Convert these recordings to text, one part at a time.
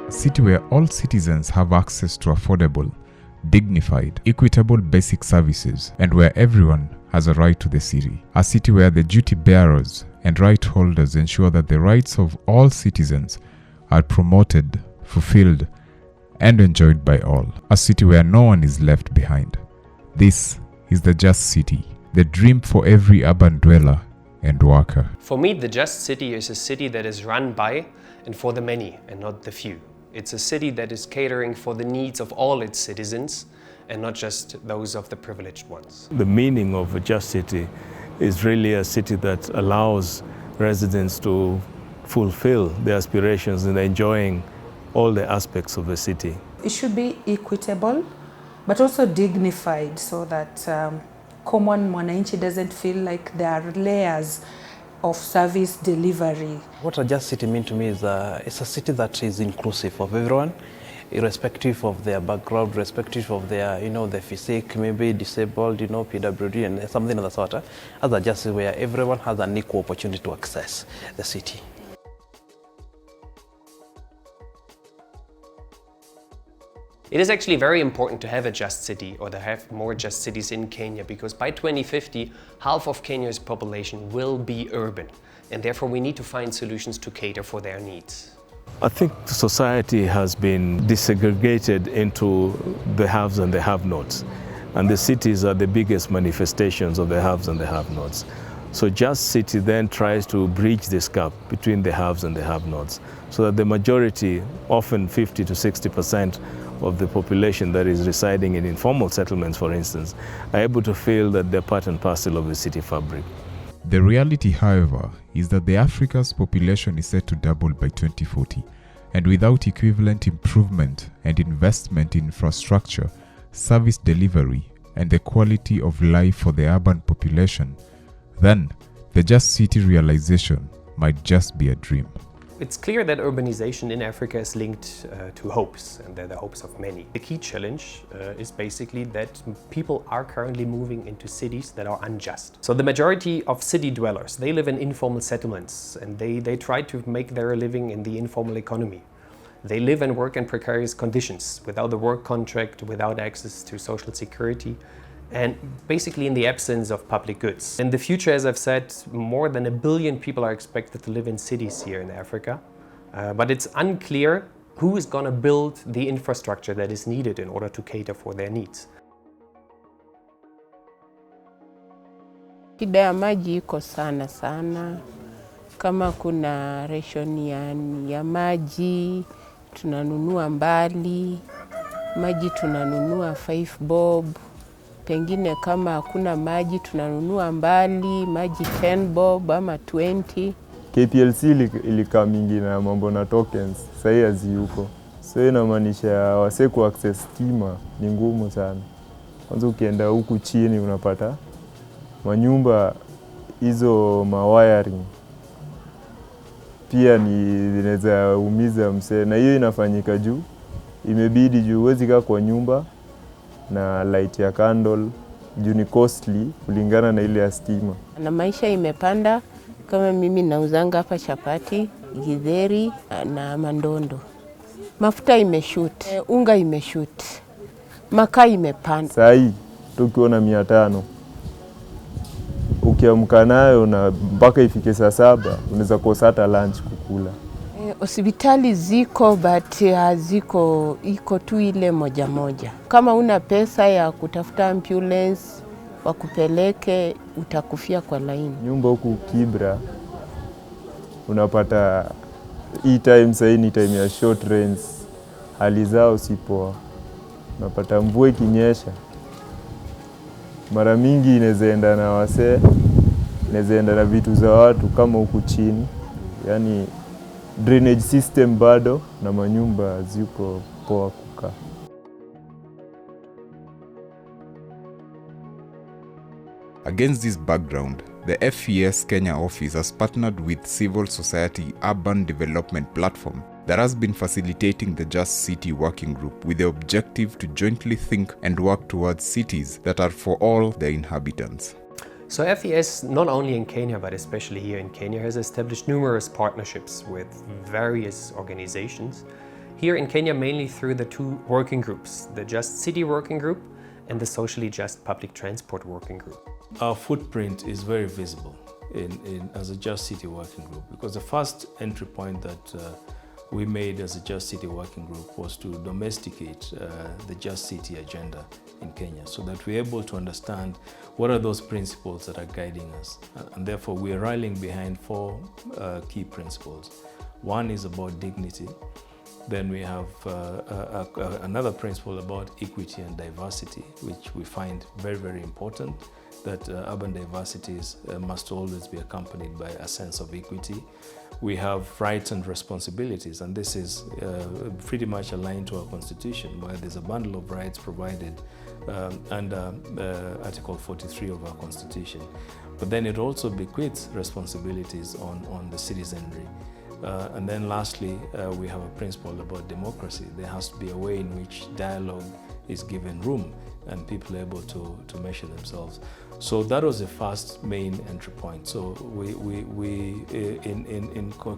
A city where all citizens have access to affordable, dignified, equitable basic services, and where everyone has a right to the city. A city where the duty bearers and right holders ensure that the rights of all citizens are promoted, fulfilled, and enjoyed by all. A city where no one is left behind. This is the Just City, the dream for every urban dweller and worker. For me, the Just City is a city that is run by and for the many and not the few. It's a city that is catering for the needs of all its citizens and not just those of the privileged ones. The meaning of a Just City is really a city that allows residents to fulfill their aspirations in enjoying all the aspects of the city. It should be equitable, but also dignified, so that common mwananchi doesn't feel like there are layers of service delivery. What a Just City means to me is it's a city that is inclusive of everyone, irrespective of their background, irrespective of their, their physique, maybe disabled, PWD and something of the sort. As a Just City where everyone has an equal opportunity to access the city. It is actually very important to have a Just City, or to have more Just Cities in Kenya, because by 2050, half of Kenya's population will be urban, and therefore we need to find solutions to cater for their needs. I think society has been desegregated into the haves and the have-nots, and the cities are the biggest manifestations of the haves and the have-nots. So Just City then tries to bridge this gap between the haves and the have-nots, so that the majority, often 50 to 60% of the population that is residing in informal settlements, for instance, are able to feel that they're part and parcel of the city fabric. The reality, however, is that Africa's population is set to double by 2040, and without equivalent improvement and investment in infrastructure, service delivery, and the quality of life for the urban population, then the Just City realization might just be a dream. It's clear that urbanization in Africa is linked to hopes, and they're the hopes of many. The key challenge is basically that people are currently moving into cities that are unjust. So the majority of city dwellers, they live in informal settlements, and they try to make their living in the informal economy. They live and work in precarious conditions, without a work contract, without access to social security, and basically in the absence of public goods. In the future, as I've said, more than 1 billion people are expected to live in cities here in Africa. But it's unclear who is going to build the infrastructure that is needed in order to cater for their needs. Shida ya maji iko sana. Kama kuna ration ya maji, tunanunua mbali. Maji tunanunua 5 bob. Pengine kama hakuna maji tunanunua mbali, maji 10 bob ama 20. KPLC ilikaa mingi na mambo na tokens, sasa haziyuko. So inamaanisha wase ku access stima ni ngumu sana. Kwanza ukienda huku chini unapata manyumba hizo wiring pia ni zinaweza umiza msee, na hiyo inafanyika juu imebidi juu huwezi kaa kwa nyumba na light ya candle juu ni costly kulingana na ile ya stima. Na maisha imepanda, kama mimi nauzanga hapa chapati, githeri na mandondo. Mafuta imeshoot, unga imeshoot, makaa imepanda. Sasa hii tukiona 500 ukiamka nayo na mpaka ifike saa 7 unaweza kosa hata lunch kukula. Hospitali ziko but iko tu ile moja. Kama una pesa ya kutafuta ambulance wakupeleke, utakufia kwa laini. Nyumba huku Kibra unapata hii time sasa ni time ya short rains, hali zao si poa. Unapata mvua ikinyesha mara mingi inawezaenda na wasee, inawezaenda na vitu za watu kama huku chini. Yani drainage system bado na manyumba ziko poa kukaa. Against this background, the FES Kenya office has partnered with civil society urban development platform that has been facilitating the Just City working group with the objective to jointly think and work towards cities that are for all their inhabitants. So FES, not only in Kenya, but especially here in Kenya, has established numerous partnerships with various organizations Here in Kenya, mainly through the two working groups, the Just City Working Group and the Socially Just Public Transport Working Group. Our footprint is very visible as a Just City Working Group, because the first entry point that we made as a Just City Working Group was to domesticate the Just City agenda in Kenya, so that we're able to understand what are those principles that are guiding us. And therefore, we're rallying behind four key principles. One is about dignity. Then we have another principle about equity and diversity, which we find very, very important, that urban diversities must always be accompanied by a sense of equity. We have rights and responsibilities, and this is pretty much aligned to our constitution, where there's a bundle of rights provided under Article 43 of our constitution. But then it also bequeaths responsibilities on the citizenry. And then lastly, we have a principle about democracy. There has to be a way in which dialogue is given room and people are able to measure themselves. So that was the first main entry point. So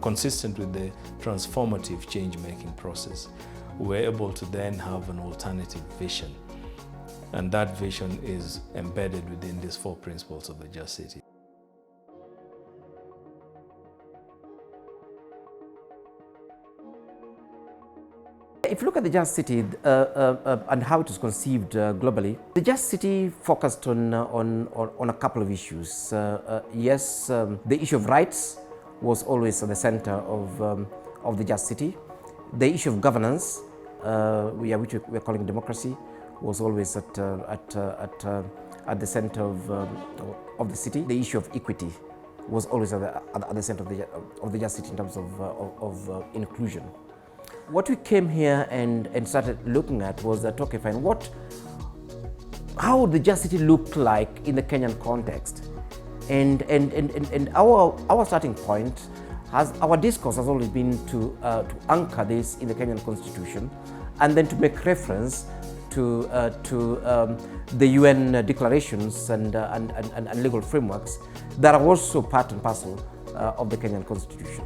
consistent with the transformative change-making process, we're able to then have an alternative vision. And that vision is embedded within these four principles of the Just City. If you look at the Just City and how it is conceived globally, the Just City focused on a couple of issues. Yes, the issue of rights was always at the center of the Just City. The issue of governance, which we're calling democracy, was always at the center of the city. The issue of equity was always at the center of the Just City in terms of inclusion. What we came here and started looking at was that, okay, fine, how would the Just City look like in the Kenyan context? And our starting point, our discourse has always been to anchor this in the Kenyan Constitution, and then to make reference to the UN declarations and legal frameworks that are also part and parcel of the Kenyan Constitution.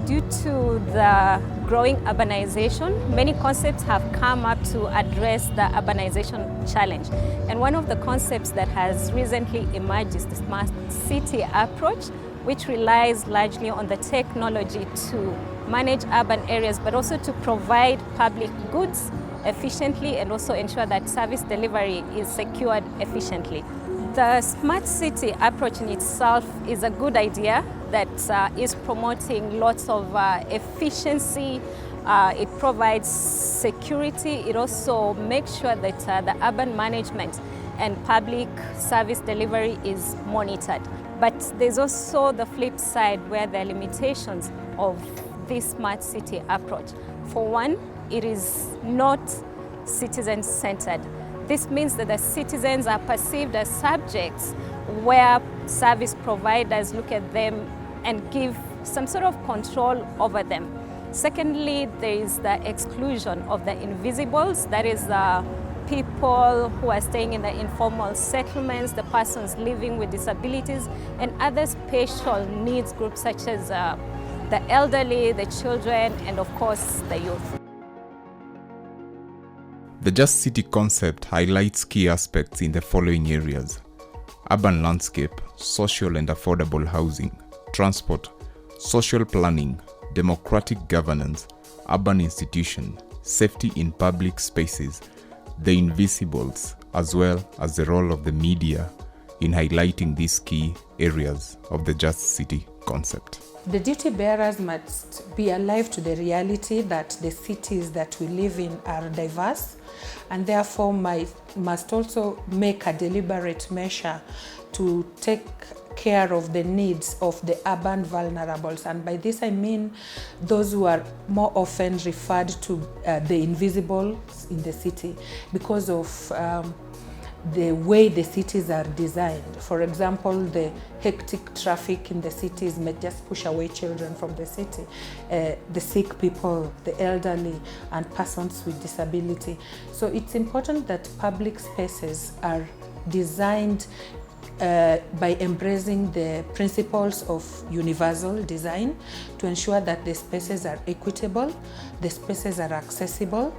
Due to the growing urbanization, many concepts have come up to address the urbanization challenge. And one of the concepts that has recently emerged is the smart city approach, which relies largely on the technology to manage urban areas, but also to provide public goods efficiently and also ensure that service delivery is secured efficiently. The smart city approach in itself is a good idea that is promoting lots of efficiency. It provides security. It also makes sure that the urban management and public service delivery is monitored. But there's also the flip side, where there are limitations of this smart city approach. For one, it is not citizen-centered. This means that the citizens are perceived as subjects, where service providers look at them and give some sort of control over them. Secondly, there is the exclusion of the invisibles, that is people who are staying in the informal settlements, the persons living with disabilities, and other special needs groups such as the elderly, the children, and of course the youth. The Just City concept highlights key aspects in the following areas: urban landscape, social and affordable housing, transport, social planning, democratic governance, urban institution, safety in public spaces, the invisibles, as well as the role of the media in highlighting these key areas of the Just City concept. The duty bearers must be alive to the reality that the cities that we live in are diverse, and therefore must also make a deliberate measure to take care of the needs of the urban vulnerables. And by this I mean those who are more often referred to the invisibles in the city because of the way the cities are designed. For example, the hectic traffic in the cities may just push away children from the city, the sick people, the elderly, and persons with disability. So it's important that public spaces are designed by embracing the principles of universal design to ensure that the spaces are equitable, the spaces are accessible,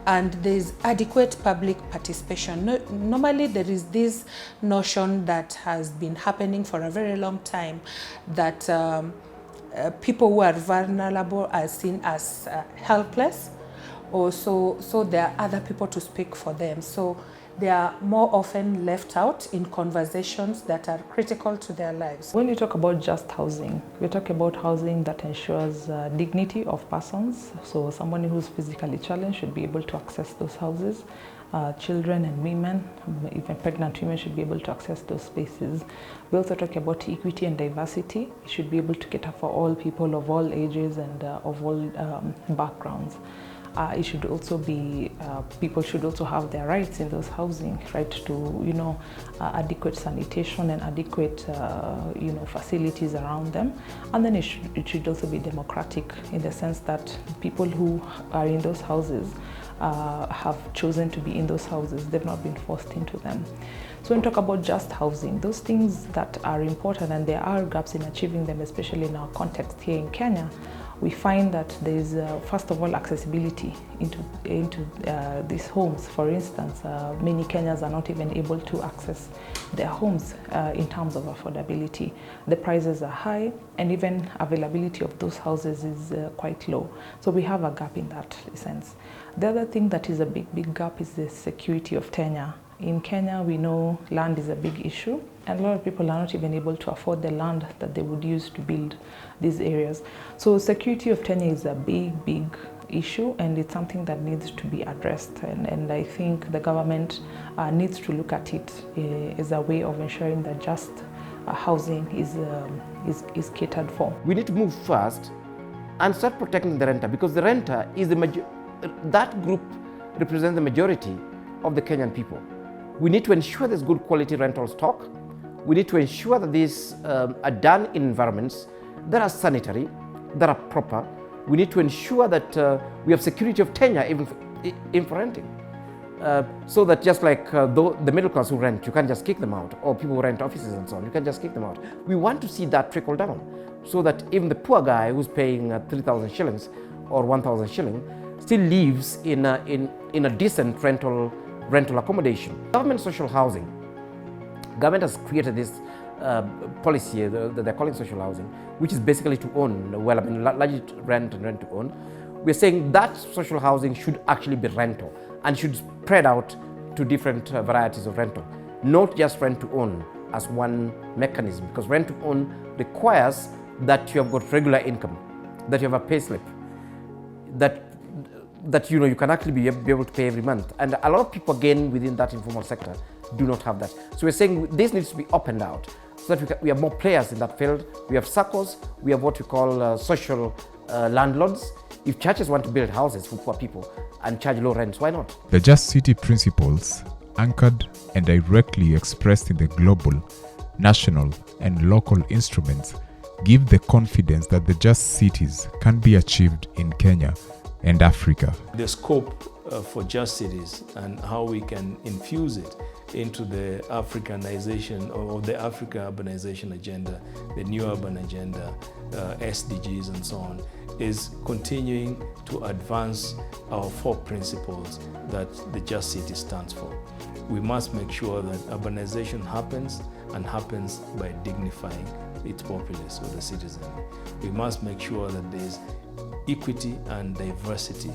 and there is adequate public participation. Normally there is this notion that has been happening for a very long time that people who are vulnerable are seen as helpless, or so there are other people to speak for them. So they are more often left out in conversations that are critical to their lives. When you talk about just housing, we talk about housing that ensures dignity of persons. So someone who's physically challenged should be able to access those houses. Children and women, even pregnant women, should be able to access those spaces. We also talk about equity and diversity. It should be able to cater for all people of all ages and of all backgrounds. It should also be, people should also have their rights in those housing, right to, adequate sanitation and adequate, facilities around them. And then it should also be democratic in the sense that people who are in those houses have chosen to be in those houses. They've not been forced into them. So when we talk about just housing, those things that are important, and there are gaps in achieving them, especially in our context here in Kenya, we find that there is, first of all, accessibility into these homes. For instance, many Kenyans are not even able to access their homes in terms of affordability. The prices are high, and even availability of those houses is quite low. So we have a gap in that sense. The other thing that is a big gap is the security of tenure. In Kenya, we know land is a big issue, and a lot of people are not even able to afford the land that they would use to build these areas. So security of tenure is a big issue, and it's something that needs to be addressed. And I think the government needs to look at it as a way of ensuring that just housing is catered for. We need to move fast and start protecting the renter, because the renter is that group represents the majority of the Kenyan people. We need to ensure there's good quality rental stock. We need to ensure that these are done in environments that are sanitary, that are proper. We need to ensure that we have security of tenure even for renting. So that just like the middle class who rent, you can't just kick them out, or people who rent offices and so on, you can't just kick them out. We want to see that trickle down, so that even the poor guy who's paying 3,000 shillings or 1,000 shillings still lives in a decent rental accommodation. Government social housing. Government has created this policy that they're calling social housing, which is basically to own. Well, I mean, largely rent and rent to own. We're saying that social housing should actually be rental and should spread out to different varieties of rental, not just rent to own as one mechanism, because rent to own requires that you have got regular income, that you have a pay slip, that you can actually be able to pay every month. And a lot of people, again, within that informal sector do not have that. So we're saying this needs to be opened out so that we have more players in that field. We have SACCOs, we have what we call social landlords. If churches want to build houses for poor people and charge low rents, why not? The Just City principles, anchored and directly expressed in the global, national and local instruments, give the confidence that the Just Cities can be achieved in Kenya and Africa. The scope for Just Cities and how we can infuse it into the Africanization or the Africa urbanization agenda, the new urban agenda, SDGs and so on, is continuing to advance our 4 principles that the Just City stands for. We must make sure that urbanization happens and happens by dignifying its populace or the citizen. We must make sure that there's equity and diversity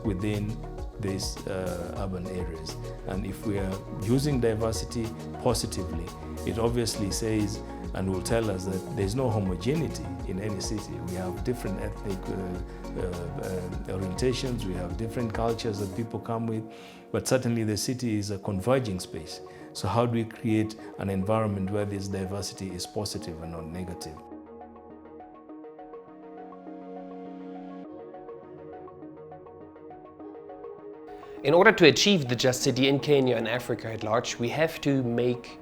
within these urban areas. And if we are using diversity positively, it obviously says and will tell us that there's no homogeneity in any city. We have different ethnic orientations, we have different cultures that people come with, but certainly the city is a converging space. So how do we create an environment where this diversity is positive and not negative? In order to achieve the just city in Kenya and Africa at large, we have to make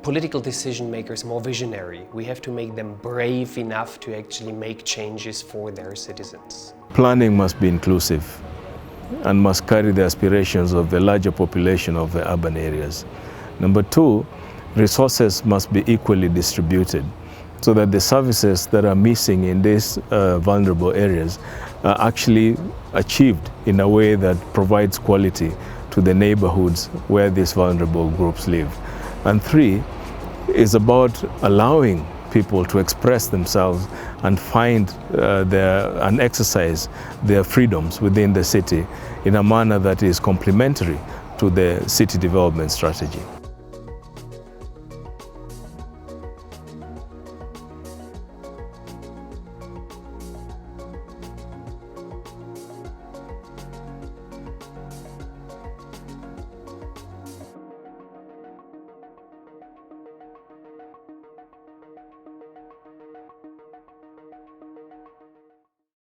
political decision makers more visionary. We have to make them brave enough to actually make changes for their citizens. Planning must be inclusive and must carry the aspirations of the larger population of the urban areas. Number two, resources must be equally distributed so that the services that are missing in these vulnerable areas are actually achieved in a way that provides quality to the neighborhoods where these vulnerable groups live. And three is about allowing people to express themselves and find and exercise their freedoms within the city in a manner that is complementary to the city development strategy.